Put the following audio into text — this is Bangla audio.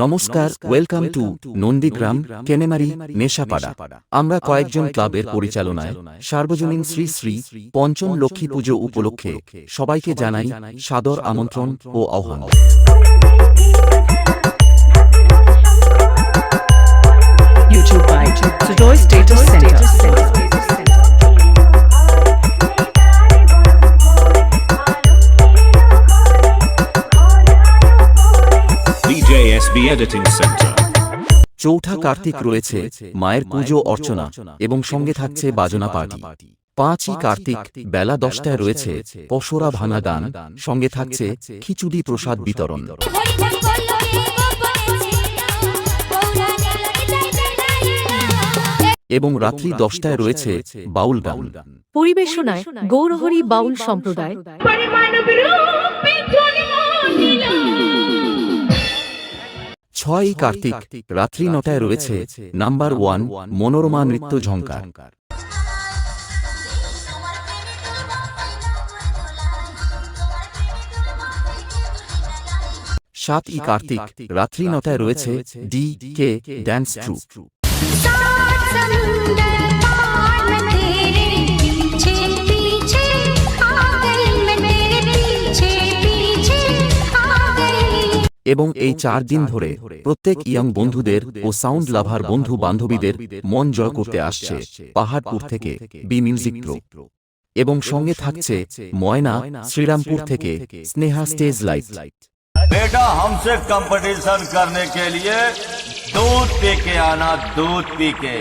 নমস্কার, ওয়েলকাম টু নন্দীগ্রাম কেনেমারি নেশাপাড়া। আমরা কয়েকজন ক্লাবের পরিচালনায় সার্বজনীন শ্রী শ্রী পঞ্চম লক্ষ্মী পুজো উপলক্ষে সবাইকে জানাই সাদর আমন্ত্রণ ও আহ্বান। YouTube by Sujoy Status Center. DJSB Editing Center. চৌঠা কার্তিক রয়েছে মায়ের পুজো অর্চনা এবং সঙ্গে থাকছে বাজনা পার্টি। 5ই কার্তিক বেলা 10টায় রয়েছে পশরা ভাঙা গান, সঙ্গে থাকছে খিচুড়ি প্রসাদ বিতরণ। এবং রাত্রি 10টায় রয়েছে বাউল গান। পরিবেশনায় গৌরহরি বাউল সম্প্রদায়। 6ই কার্তিক রাত্রি 9টায় রয়েছে নাম্বার 1 মনোরমা নৃত্য ঝঙ্কার। 7ই কার্তিক রাত্রি 9টায় রয়েছে DK ড্যান্স ট্রুপ। এবং এই 4 দিন ধরে প্রত্যেক ইয়ং বন্ধুদের ও সাউন্ড লাভার বন্ধু বান্ধবীদের মন জয় করতে আসছে পাহাড়পুর থেকে বি মিউজিক প্রো। এবং সঙ্গে থাকছে ময়না শ্রীরামপুর থেকে স্নেহা স্টেজ লাইট। बेटा हमसे कंपटीशन करने के लिए दूध पी के आना, दूध पी के।